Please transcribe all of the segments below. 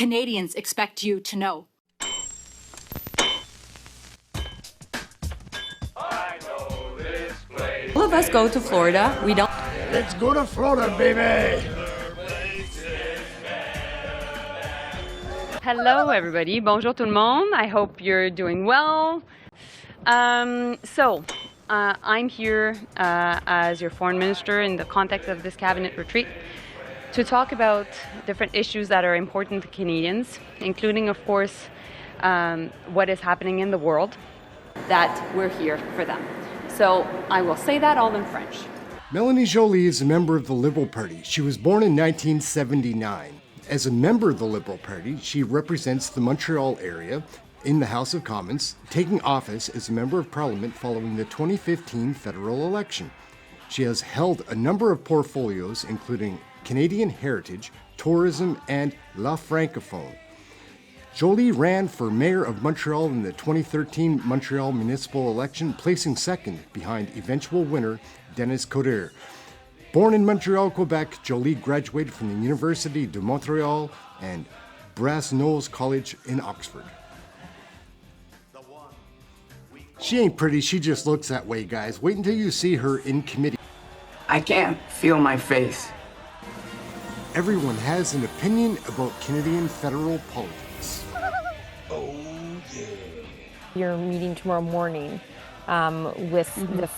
Canadians expect you to know. All of us go to Florida. We don't. Let's go to Florida, baby! Hello, everybody. Bonjour tout le monde. I hope you're doing well. I'm here as your foreign minister in the context of this cabinet retreat to talk about different issues that are important to Canadians, including, of course, what is happening in the world, that we're here for them. So I will say that all in French. Mélanie Joly is a member of the Liberal Party. She was born in 1979. As a member of the Liberal Party, she represents the Montreal area in the House of Commons, taking office as a member of Parliament following the 2015 federal election. She has held a number of portfolios, including Canadian Heritage, Tourism, and La Francophone. Joly ran for mayor of Montreal in the 2013 Montreal municipal election, placing second behind eventual winner Denis Coderre. Born in Montreal, Quebec, Joly graduated from the University de Montreal and Brasenose College in Oxford. She ain't pretty, she just looks that way, guys. Wait until you see her in committee. I can't feel my face. Everyone has an opinion about Canadian federal politics. Oh, yeah. Your meeting tomorrow morning with the...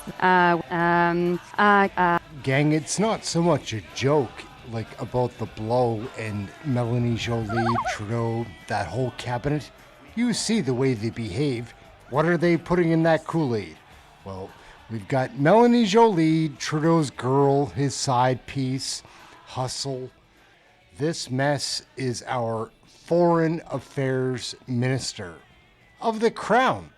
Gang, it's not so much a joke, like about the blow and Mélanie Joly, Trudeau, that whole cabinet. You see the way they behave. What are they putting in that Kool-Aid? Well, we've got Mélanie Joly, Trudeau's girl, his side piece, hustle. This mess is our Foreign Affairs Minister of the Crown.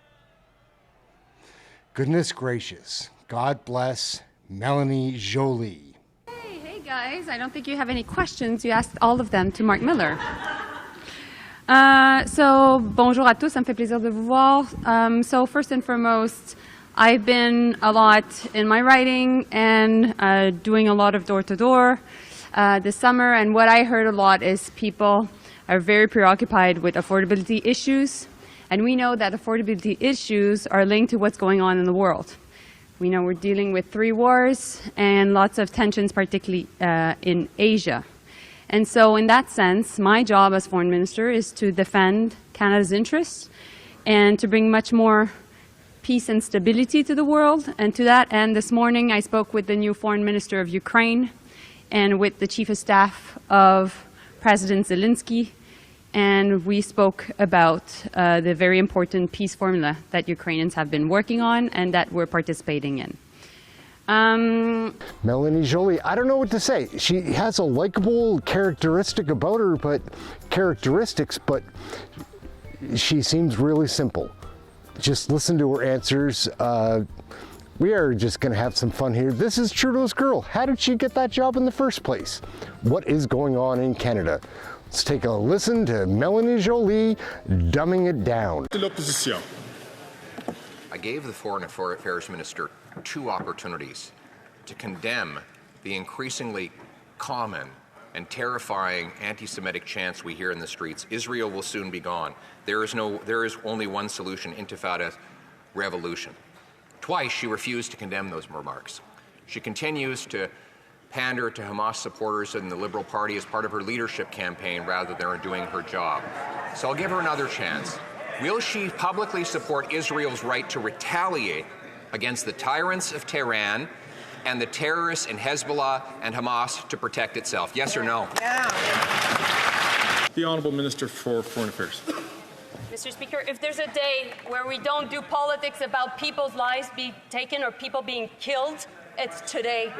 Goodness gracious. God bless Mélanie Joly. Hey guys, I don't think you have any questions. You asked all of them to Mark Miller. Bonjour à tous, ça me fait plaisir de vous voir. So first and foremost, I've been a lot in my writing and doing a lot of door-to-door this summer, and what I heard a lot is people are very preoccupied with affordability issues, and we know that affordability issues are linked to what's going on in the world. We know we're dealing with 3 wars and lots of tensions, particularly in Asia. And so in that sense, my job as foreign minister is to defend Canada's interests and to bring much more peace and stability to the world. And to that end, this morning I spoke with the new foreign minister of Ukraine and with the chief of staff of President Zelensky, and we spoke about the very important peace formula that Ukrainians have been working on and that we're participating in. Mélanie Joly, I don't know what to say. She has a likable characteristic about her, but she seems really simple. Just listen to her answers. We are just going to have some fun here. This is Trudeau's girl. How did she get that job in the first place? What is going on in Canada? Let's take a listen to Mélanie Joly dumbing it down. I gave the Foreign Affairs Minister 2 opportunities to condemn the increasingly common and terrifying anti-Semitic chants we hear in the streets. Israel will soon be gone. There is only one solution: intifada, revolution. Twice she refused to condemn those remarks. She continues to pander to Hamas supporters in the Liberal Party as part of her leadership campaign rather than doing her job. So I'll give her another chance. Will she publicly support Israel's right to retaliate against the tyrants of Tehran and the terrorists in Hezbollah and Hamas to protect itself? Yes or no? Yeah. The Honourable Minister for Foreign Affairs. Mr. Speaker, if there's a day where we don't do politics about people's lives being taken or people being killed, it's today.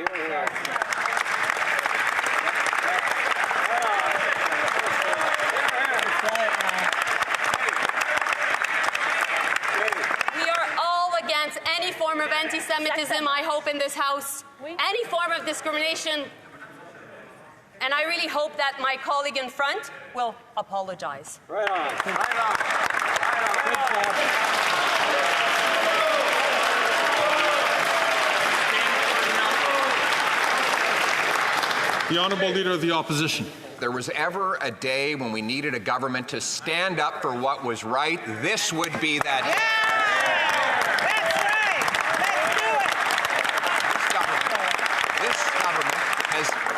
Against any form of anti-Semitism, I hope, in this House, any form of discrimination, and I really hope that my colleague in front will apologize. Right on. Right on. The Honourable Leader of the Opposition. there was ever a day when we needed a government to stand up for what was right, this would be that day. This government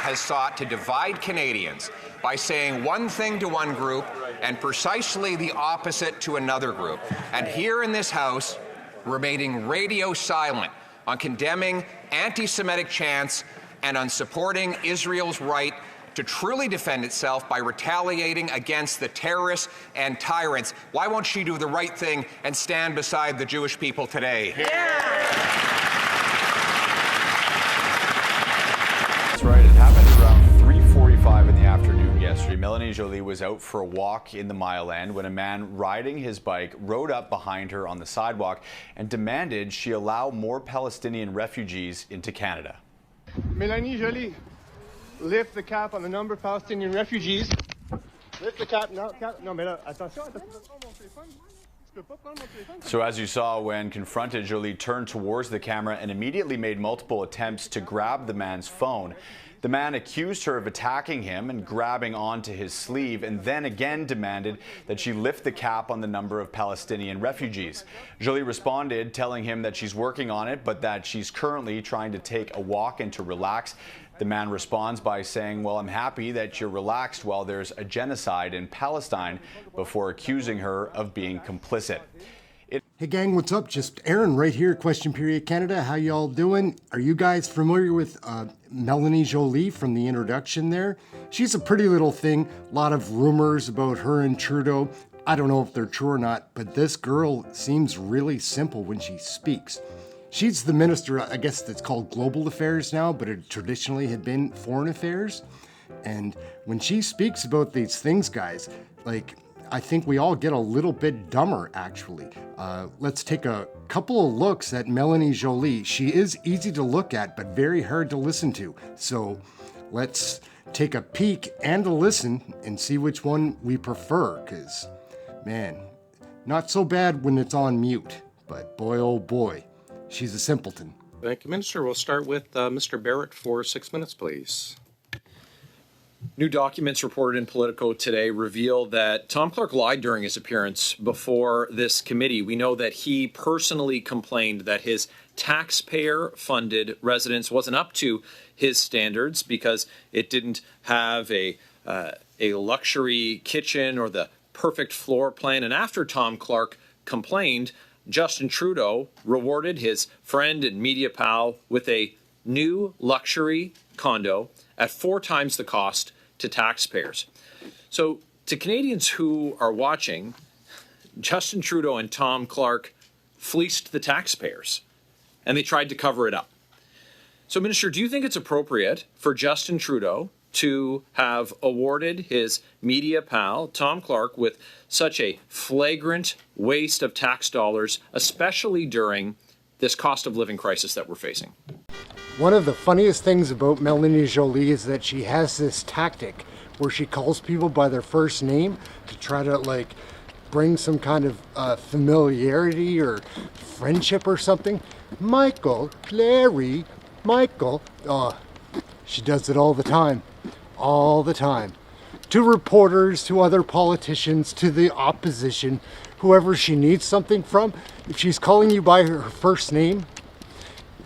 has sought to divide Canadians by saying one thing to one group and precisely the opposite to another group. And here in this House, remaining radio silent on condemning anti-Semitic chants and on supporting Israel's right to truly defend itself by retaliating against the terrorists and tyrants. Why won't she do the right thing and stand beside the Jewish people today? That's right. It happened around 3:45 in the afternoon yesterday. Mélanie Joly was out for a walk in the Mile End when a man riding his bike rode up behind her on the sidewalk and demanded she allow more Palestinian refugees into Canada. Mélanie Joly, lift the cap on the number of Palestinian refugees. Lift the cap. No, mais là, attention. So as you saw, when confronted, Joly turned towards the camera and immediately made multiple attempts to grab the man's phone. The man accused her of attacking him and grabbing onto his sleeve, and then again demanded that she lift the cap on the number of Palestinian refugees. Joly responded, telling him that she's working on it, but that she's currently trying to take a walk and to relax. The man responds by saying, well, I'm happy that you're relaxed while there's a genocide in Palestine, before accusing her of being complicit. Hey gang, what's up? Just Aaron right here, Question Period Canada. How y'all doing? Are you guys familiar with Mélanie Joly from the introduction there? She's a pretty little thing. A lot of rumors about her and Trudeau. I don't know if they're true or not, but this girl seems really simple when she speaks. She's the minister, I guess that's called Global Affairs now, but it traditionally had been Foreign Affairs. And when she speaks about these things, guys, like, I think we all get a little bit dumber, actually. Let's take a couple of looks at Mélanie Joly. She is easy to look at, but very hard to listen to. So let's take a peek and a listen and see which one we prefer, because, man, not so bad when it's on mute, but boy, oh boy, she's a simpleton. Thank you, Minister. We'll start with Mr. Barrett for 6 minutes, please. New documents reported in Politico today reveal that Tom Clark lied during his appearance before this committee. We know that he personally complained that his taxpayer-funded residence wasn't up to his standards because it didn't have a luxury kitchen or the perfect floor plan. And after Tom Clark complained, Justin Trudeau rewarded his friend and media pal with a new luxury condo at 4 times the cost to taxpayers. So to Canadians who are watching, Justin Trudeau and Tom Clark fleeced the taxpayers, and they tried to cover it up. So, Minister, do you think it's appropriate for Justin Trudeau to have awarded his media pal, Tom Clark, with such a flagrant waste of tax dollars, especially during this cost of living crisis that we're facing? One of the funniest things about Mélanie Joly is that she has this tactic where she calls people by their first name to try to, like, bring some kind of familiarity or friendship or something. Michael, Larry, Michael. Oh, she does it all the time. All the time. To reporters, to other politicians, to the opposition, whoever she needs something from. If she's calling you by her first name,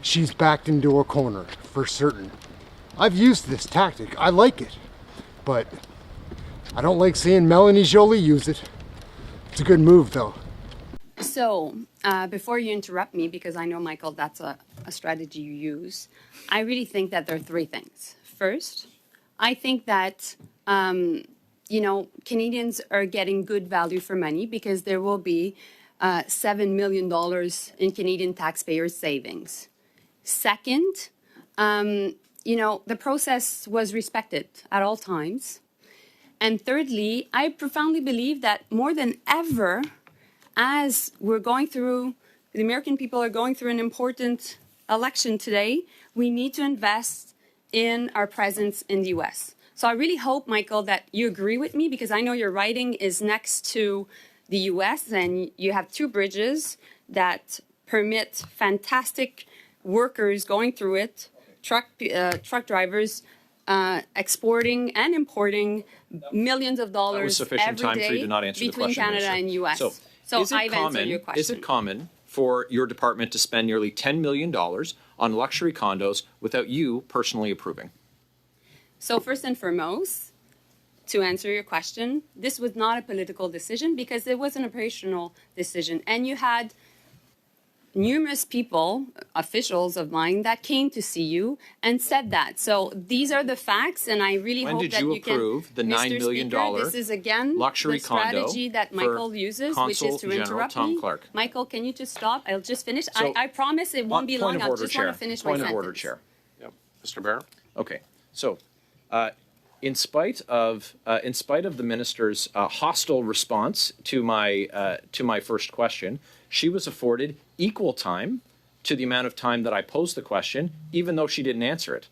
she's backed into a corner, for certain. I've used this tactic. I like it. But I don't like seeing Mélanie Joly use it. It's a good move, though. So, before you interrupt me, because I know, Michael, that's a strategy you use, I really think that there are 3 things. First, I think that, Canadians are getting good value for money because there will be $7 million in Canadian taxpayers' savings. Second, the process was respected at all times. And thirdly, I profoundly believe that more than ever, as the American people are going through an important election today, we need to invest in our presence in the U.S. So I really hope, Michael, that you agree with me, because I know your riding is next to the U.S. and you have 2 bridges that permit fantastic workers going through it, truck drivers, exporting and importing millions of dollars That was sufficient every time day for you to not answer the between question, Canada Minister. and U.S. So I've answered your question. Is it common for your department to spend nearly $10 million on luxury condos without you personally approving? So first and foremost, to answer your question, this was not a political decision because it was an operational decision. And you had numerous people, officials of mine, that came to see you and said that. So these are the facts, and I really When hope did that you you can... approve the $9 million Speaker, this is again luxury the strategy condo that Michael uses, which is Consul to General interrupt Tom me. Clark? Michael, can you just stop? I'll just finish. So, I promise it won't be long. Point of I order, just Chair. want to finish my Point sentence. of order, Chair. Yep. Mr. Barrett? Okay, so in spite of the minister's hostile response to my first question, she was afforded equal time to the amount of time that I posed the question, even though she didn't answer it.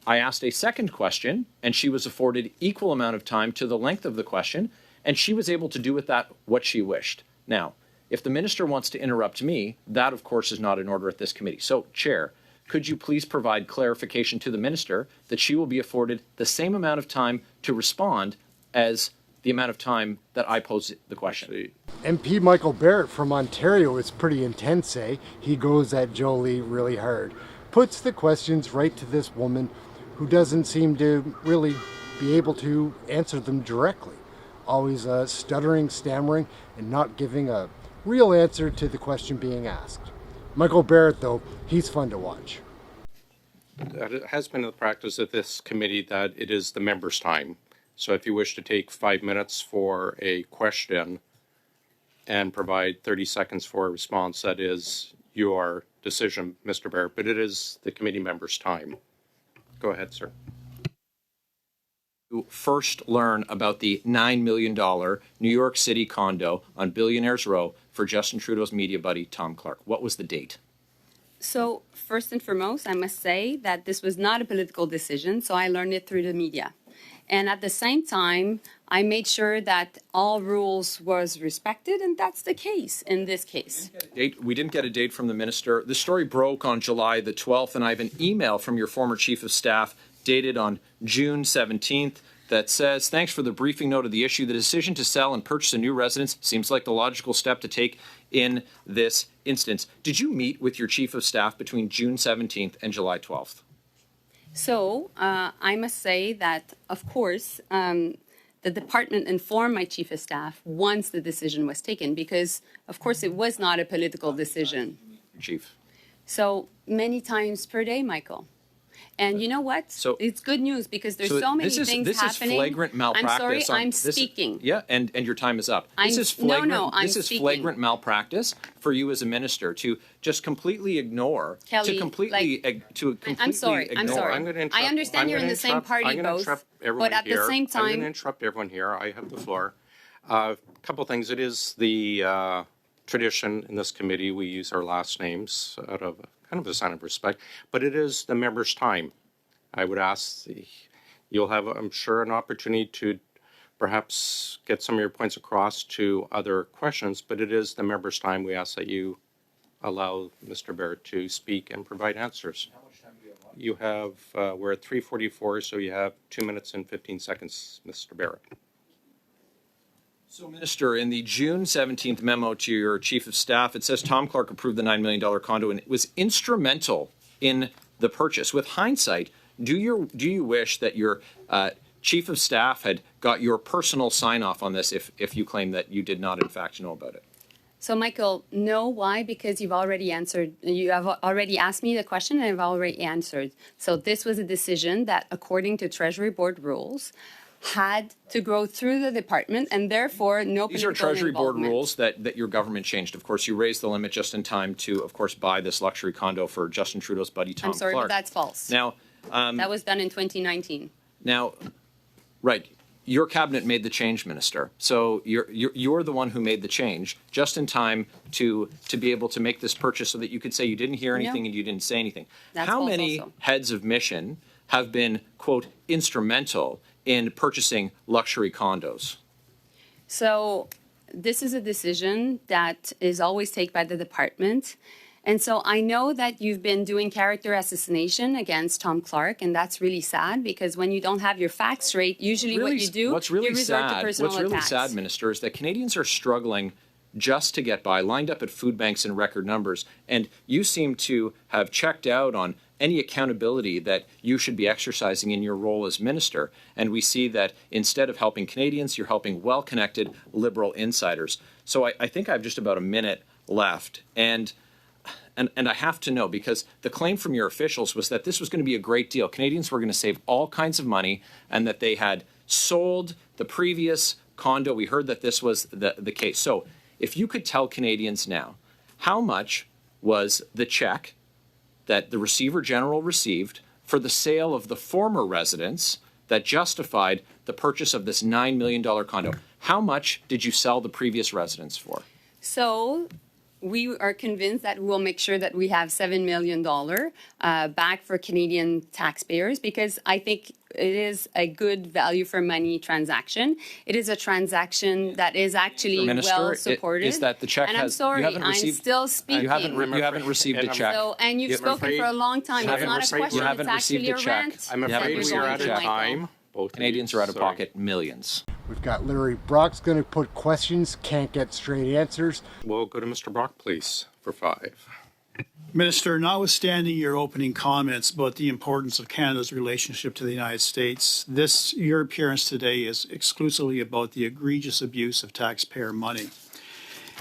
I asked a second question, and she was afforded equal amount of time to the length of the question, and she was able to do with that what she wished. Now, if the minister wants to interrupt me, that of course is not in order at this committee. So, Chair, could you please provide clarification to the minister that she will be afforded the same amount of time to respond as the amount of time that I posed the question? MP Michael Barrett from Ontario is pretty intense, eh? He goes at Jolie really hard. Puts the questions right to this woman who doesn't seem to really be able to answer them directly. Always stuttering, stammering, and not giving a real answer to the question being asked. Michael Barrett, though, he's fun to watch. It has been the practice of this committee that it is the members' time. So if you wish to take 5 minutes for a question and provide 30 seconds for a response, that is your decision, Mr. Barrett, but it is the committee members' time. Go ahead, sir. To first learn about the $9 million New York City condo on Billionaires Row for Justin Trudeau's media buddy, Tom Clark. What was the date? So first and foremost, I must say that this was not a political decision, so I learned it through the media. And at the same time, I made sure that all rules was respected, and that's the case in this case. We didn't get a date from the minister. The story broke on July the 12th, and I have an email from your former chief of staff dated on June 17th that says, thanks for the briefing note of the issue. The decision to sell and purchase a new residence seems like the logical step to take in this instance. Did you meet with your chief of staff between June 17th and July 12th? So I must say that, of course, the department informed my chief of staff once the decision was taken because, of course, it was not a political decision. Chief. So many times per day, Michael. And you know what? So it's good news because there's so many things happening. This is flagrant malpractice. I'm sorry, I'm speaking. Yeah, and your time is up. This is flagrant malpractice for you as a minister to just completely ignore. Kelly, to completely I'm sorry. ignore. I'm going to interrupt. I understand you're in the same party, both. But at the same time, I'm going to interrupt everyone here. I have the floor. A couple things. It is the tradition in this committee. We use our last names out of kind of a sign of respect, but it is the members' time. I would ask, you'll have, I'm sure, an opportunity to perhaps get some of your points across to other questions, but it is the members' time. We ask that you allow Mr. Barrett to speak and provide answers. How much time do you have? We're at 3:44, so you have 2 minutes and 15 seconds, Mr. Barrett. So, Minister, in the June 17th memo to your chief of staff, it says Tom Clark approved the $9 million condo and it was instrumental in the purchase. With hindsight, do you wish that your chief of staff had got your personal sign-off on this if you claim that you did not, in fact, know about it? So, Michael, no. Why? Because you've already answered. You have already asked me the question, and I've already answered. So this was a decision that, according to Treasury Board rules, had to go through the department, and therefore no political These are Treasury Board involvement. rules that your government changed. Of course, you raised the limit just in time to, of course, buy this luxury condo for Justin Trudeau's buddy Tom I'm sorry, Clark. but that's false. Now, that was done in 2019. Now, right. Your cabinet made the change, Minister. So you're the one who made the change just in time to be able to make this purchase so that you could say you didn't hear anything and you didn't say anything. That's How false many also. heads of mission have been, quote, instrumental in purchasing luxury condos? So this is a decision that is always taken by the department. And so I know that you've been doing character assassination against Tom Clark, and that's really sad because when you don't have your facts straight, usually what you do, you resort to personal attacks. What's really sad, Minister, is that Canadians are struggling just to get by, lined up at food banks in record numbers, and you seem to have checked out on any accountability that you should be exercising in your role as minister. And we see that instead of helping Canadians, you're helping well-connected Liberal insiders. So I think I have just about a minute left. And I have to know, because the claim from your officials was that this was going to be a great deal. Canadians were going to save all kinds of money and that they had sold the previous condo. We heard that this was the case. So if you could tell Canadians now, how much was the check that the Receiver General received for the sale of the former residence that justified the purchase of this $9 million condo? How much did you sell the previous residence for? So we are convinced that we'll make sure that we have $7 million back for Canadian taxpayers, because I think it is a good value for money transaction. It is a transaction that is actually well supported. Is that the check and I'm sorry, I'm still speaking. You haven't received the check. So, and you've spoken for a long time. It's not a question. It's actually a rant. I'm afraid we are out of time. Both Canadians are out of pocket millions. We've got Larry Brock's going to put questions, can't get straight answers. We'll go to Mr. Brock, please, for 5. Minister, notwithstanding your opening comments about the importance of Canada's relationship to the United States, your appearance today is exclusively about the egregious abuse of taxpayer money.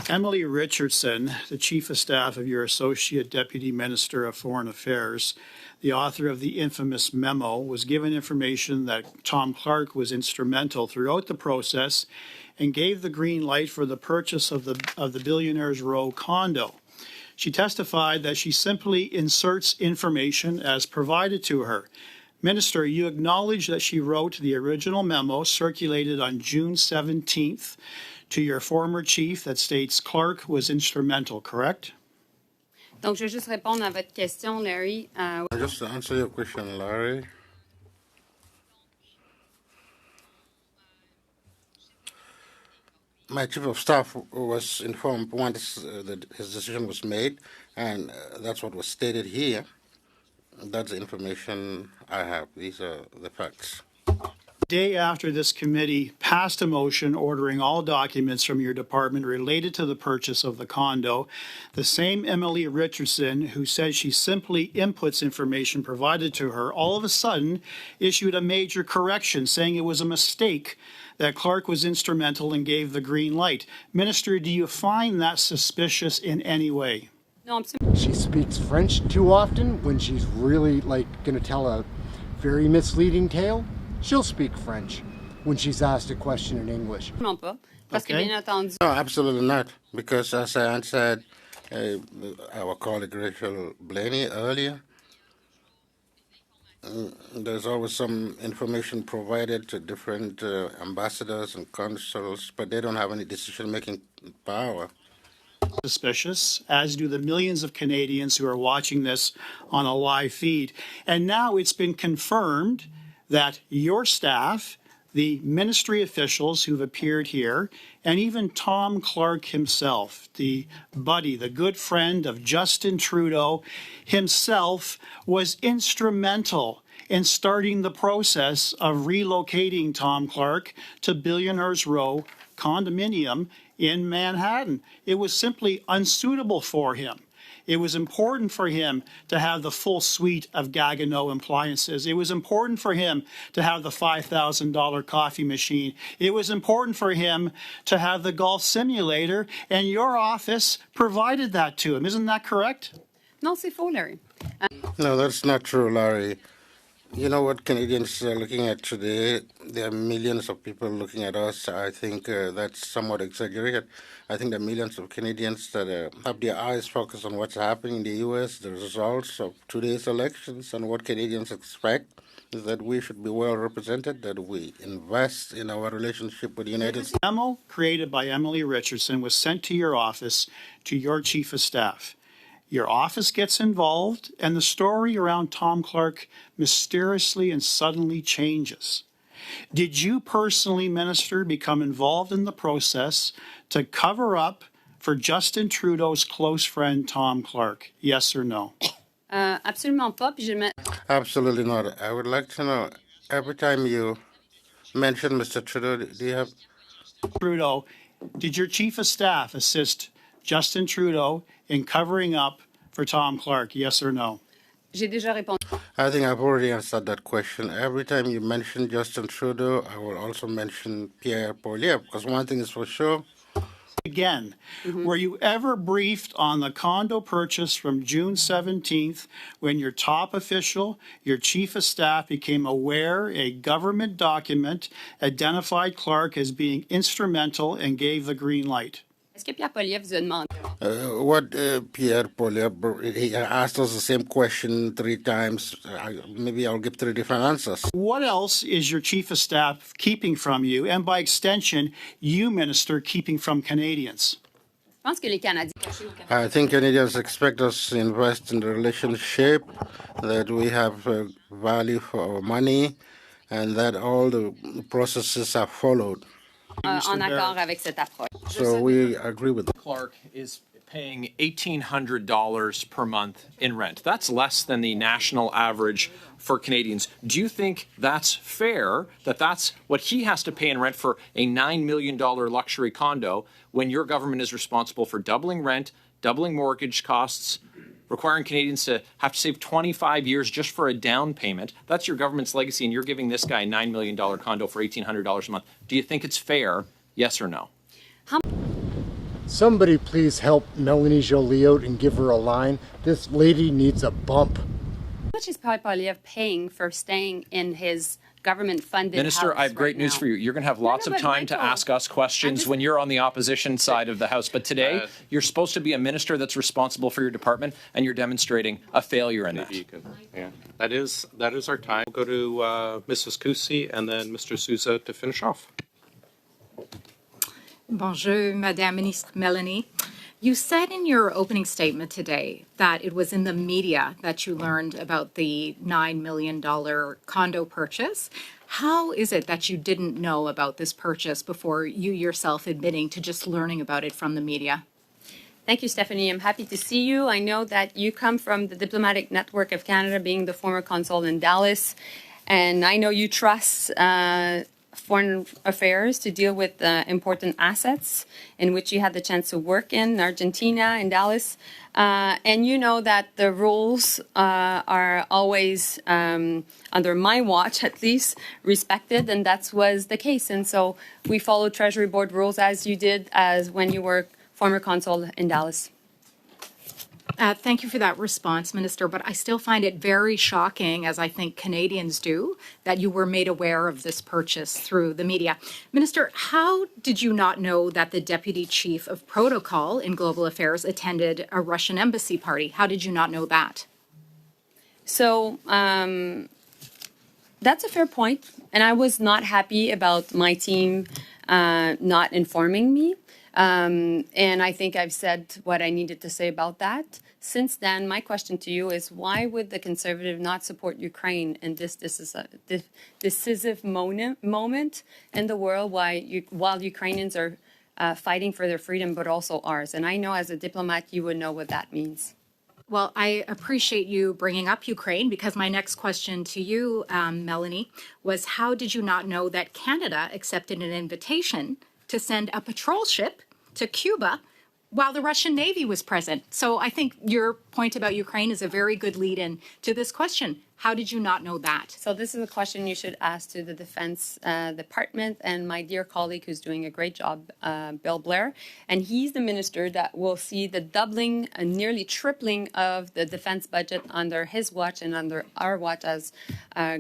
Emily Richardson, the Chief of Staff of your Associate Deputy Minister of Foreign Affairs, the author of the infamous memo, was given information that Tom Clark was instrumental throughout the process and gave the green light for the purchase of the Billionaires Row condo. She testified that she simply inserts information as provided to her. Minister, you acknowledge that she wrote the original memo circulated on June 17th to your former chief that states Clark was instrumental, correct? Donc, je vais juste répondre à votre question, Larry. Just to answer your question, Larry. My chief of staff was informed once that his decision was made, and that's what was stated here. That's the information I have. These are the facts. Day after this committee passed a motion ordering all documents from your department related to the purchase of the condo, the same Emily Richardson, who said she simply inputs information provided to her, all of a sudden issued a major correction saying it was a mistake that Clark was instrumental and gave the green light. Minister, do you find that suspicious in any way? No, she speaks French too often when she's really going to tell a very misleading tale. She'll speak French when she's asked a question in English. Okay. No, absolutely not. Because as I answered our colleague Rachel Blaney earlier, there's always some information provided to different ambassadors and consuls, but they don't have any decision-making power. Suspicious, as do the millions of Canadians who are watching this on a live feed. And now it's been confirmed that your staff, the ministry officials who've appeared here, and even Tom Clark himself, the buddy, the good friend of Justin Trudeau himself, was instrumental in starting the process of relocating Tom Clark to Billionaires Row condominium in Manhattan. It was simply unsuitable for him. It was important for him to have the full suite of Gaggenau appliances. It was important for him to have the $5,000 coffee machine. It was important for him to have the golf simulator, and your office provided that to him. Isn't that correct? No, c'est faux, Larry. No, that's not true, Larry. You know what Canadians are looking at today? There are millions of people looking at us. I think that's somewhat exaggerated. I think there are millions of Canadians that have their eyes focused on what's happening in the U.S., the results of today's elections, and what Canadians expect is that we should be well represented, that we invest in our relationship with the United States. The memo created by Emily Richardson was sent to your office, to your chief of staff. Your office gets involved, and the story around Tom Clark mysteriously and suddenly changes. Did you personally, Minister, become involved in the process to cover up for Justin Trudeau's close friend Tom Clark? Yes or no? Absolument pas. Puis je mets... Absolutely not. I would like to know, every time you mention Mr. Trudeau, do you have... Trudeau, did your chief of staff assist Justin Trudeau in covering up for Tom Clark? Yes or no? J'ai déjà répondu. I think I've already answered that question. Every time you mention Justin Trudeau, I will also mention Pierre Poilievre, because one thing is for sure. Again, were you ever briefed on the condo purchase from June 17th when your top official, your chief of staff, became aware a government document identified Clark as being instrumental and gave the green light? Est-ce que Pierre Poilievre vous a demandé? Pierre Poilievre, he asked us the same question 3 times. Maybe I'll give 3 different answers. What else is your chief of staff keeping from you, and by extension, you, Minister, keeping from Canadians? Je pense que les Canadiens... I think Canadians expect us to invest in the relationship, that we have value for our money, and that all the processes are followed. En accord avec cette approche. So we agree with that. Clark is paying $1,800 per month in rent. That's less than the national average for Canadians. Do you think that's fair, that that's what he has to pay in rent for a $9 million luxury condo when your government is responsible for doubling rent, doubling mortgage costs, requiring Canadians to have to save 25 years just for a down payment? That's your government's legacy, and you're giving this guy a $9 million condo for $1,800 a month. Do you think it's fair, yes or no? Somebody please help Mélanie Joly out and give her a line. This lady needs a bump. How much is Pierre Poilievre paying for staying in his government-funded Minister, house I have great right news now? for you. You're going to have lots of time to ask us questions when you're on the opposition side of the House. But today, you're supposed to be a minister that's responsible for your department, and you're demonstrating a failure in that. Yeah, that is our time. We'll go to Mrs. Kusi and then Mr. Souza to finish off. Bonjour, Madame Ministre Mélanie. You said in your opening statement today that it was in the media that you learned about the $9 million condo purchase. How is it that you didn't know about this purchase before you yourself admitting to just learning about it from the media? Thank you, Stephanie. I'm happy to see you. I know that you come from the Diplomatic Network of Canada, being the former consul in Dallas, and I know you trust Foreign Affairs to deal with important assets in which you had the chance to work in Argentina, in Dallas. And you know that the rules are always, under my watch at least, respected, and that was the case. And so we followed Treasury Board rules as you did as when you were former consul in Dallas. Thank you for that response, Minister, but I still find it very shocking, as I think Canadians do, that you were made aware of this purchase through the media. Minister, how did you not know that the Deputy Chief of Protocol in Global Affairs attended a Russian embassy party? How did you not know that? So that's a fair point, and I was not happy about my team not informing me. And I think I've said what I needed to say about that. Since then, my question to you is, why would the Conservative not support Ukraine in this decisive moment in the world while Ukrainians are fighting for their freedom, but also ours? And I know as a diplomat, you would know what that means. Well, I appreciate you bringing up Ukraine, because my next question to you, Mélanie, was how did you not know that Canada accepted an invitation to send a patrol ship to Cuba while the Russian Navy was present? So I think your point about Ukraine is a very good lead-in to this question. How did you not know that? So this is a question you should ask to the Defense Department and my dear colleague who's doing a great job, Bill Blair. And he's the minister that will see the doubling, nearly tripling of the defense budget under his watch and under our watch as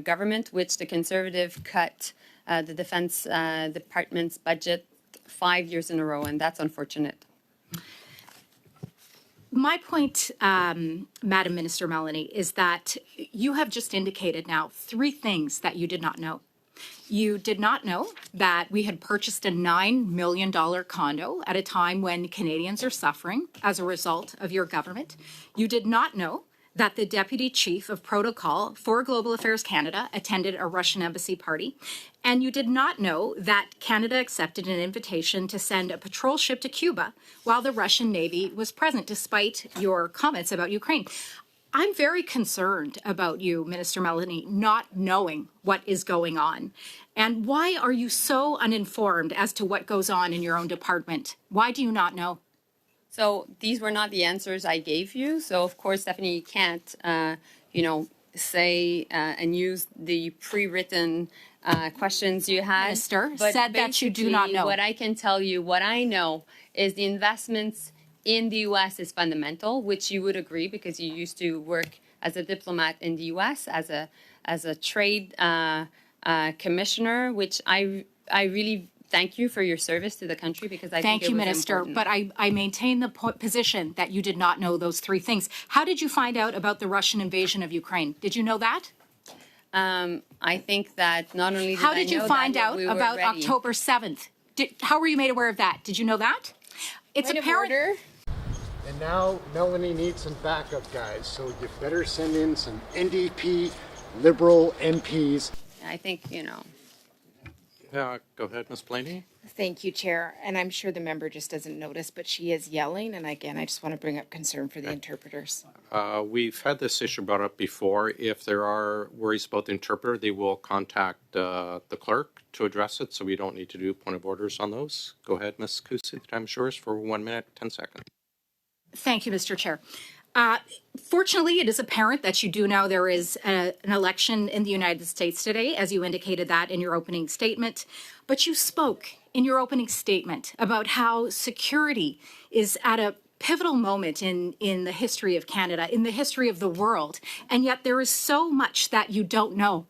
government, which the Conservative cut the Defense Department's budget 5 years in a row, and that's unfortunate. My point, Madam Minister Mélanie, is that you have just indicated now 3 things that you did not know. You did not know that we had purchased a $9 million condo at a time when Canadians are suffering as a result of your government. You did not know that the Deputy Chief of Protocol for Global Affairs Canada attended a Russian embassy party, and you did not know that Canada accepted an invitation to send a patrol ship to Cuba while the Russian Navy was present, despite your comments about Ukraine. I'm very concerned about you, Minister Mélanie, not knowing what is going on. And why are you so uninformed as to what goes on in your own department? Why do you not know? So these were not the answers I gave you. So of course, Stephanie, you can't, say and use the pre-written questions you had. Minister but said that you do not know. What I can tell you, what I know, is the investments in the U.S. is fundamental, which you would agree because you used to work as a diplomat in the U.S. as a trade commissioner, which I really thank you for your service to the country because I think it was Thank you, Minister. important. But I maintain the position that you did not know those three things. How did you find out about the Russian invasion of Ukraine? Did you know that? I think that not only How did you find out about October 7th? How were you made aware of that? Did you know that? It's apparent. And now Mélanie needs some backup guys, so you better send in some NDP Liberal MPs. I think, Yeah, go ahead, Ms. Blaney. Thank you, Chair. And I'm sure the member just doesn't notice, but she is yelling. And again, I just want to bring up concern for the interpreters. We've had this issue brought up before. If there are worries about the interpreter, they will contact the clerk to address it, so we don't need to do point of orders on those. Go ahead, Ms. Kusi, the time is yours for 1 minute, 10 seconds. Thank you, Mr. Chair. Fortunately, it is apparent that you do know there is an election in the United States today, as you indicated that in your opening statement. But you spoke in your opening statement about how security is at a pivotal moment in the history of Canada, in the history of the world, and yet there is so much that you don't know.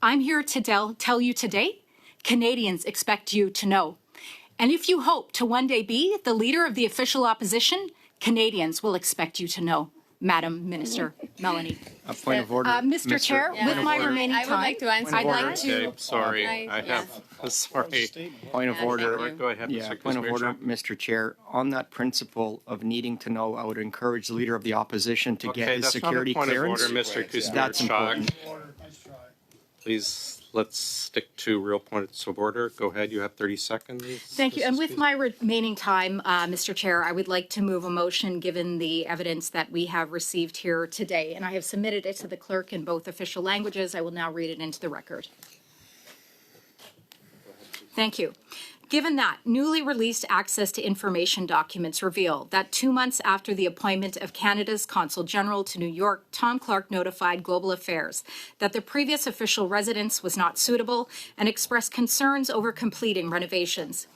I'm here to tell you today, Canadians expect you to know. And if you hope to one day be the leader of the official opposition, Canadians will expect you to know, Madam Minister Mélanie. A point of order. Mr. Chair, with my remaining time, I would like to answer. I'd like to. Okay, sorry, sorry. Point of order. Go ahead, Yeah, Mr. point of order, Kusi. Mr. Chair. On that principle of needing to know, I would encourage the Leader of the Opposition to get his security clearance. That's not a point of order, Mr. Kusi. That's important. Please, let's stick to real points of order. Go ahead, you have 30 seconds. Thank you. And with my remaining time, Mr. Chair, I would like to move a motion given the evidence that we have received here today. And I have submitted it to the clerk in both official languages. I will now read it into the record. Thank you. Given that newly released access to information documents reveal that 2 months after the appointment of Canada's Consul General to New York, Tom Clark notified Global Affairs that the previous official residence was not suitable and expressed concerns over completing renovations.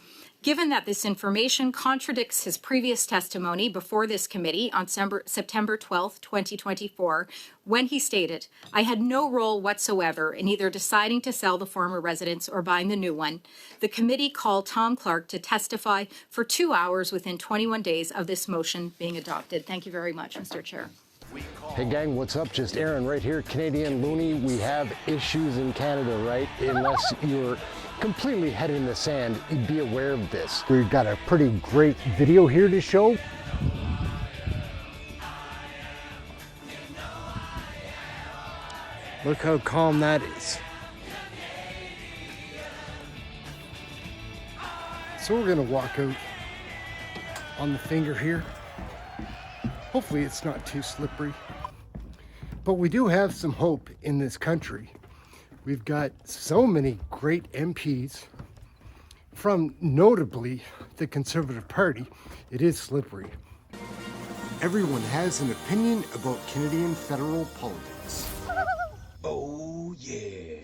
Given that this information contradicts his previous testimony before this committee on September 12, 2024, when he stated, "I had no role whatsoever in either deciding to sell the former residence or buying the new one," the committee called Tom Clark to testify for 2 hours within 21 days of this motion being adopted. Thank you very much, Mr. Chair. Hey gang, what's up? Just Aaron right here, Canadian Looney. We have issues in Canada, right? Unless you're completely head in the sand, be aware of this. We've got a pretty great video here to show. Look how calm that is. So we're gonna walk out on the finger here. Hopefully it's not too slippery. But we do have some hope in this country. We've got so many great MPs from notably the Conservative Party. It is slippery. Everyone has an opinion about Canadian federal politics. Oh yeah.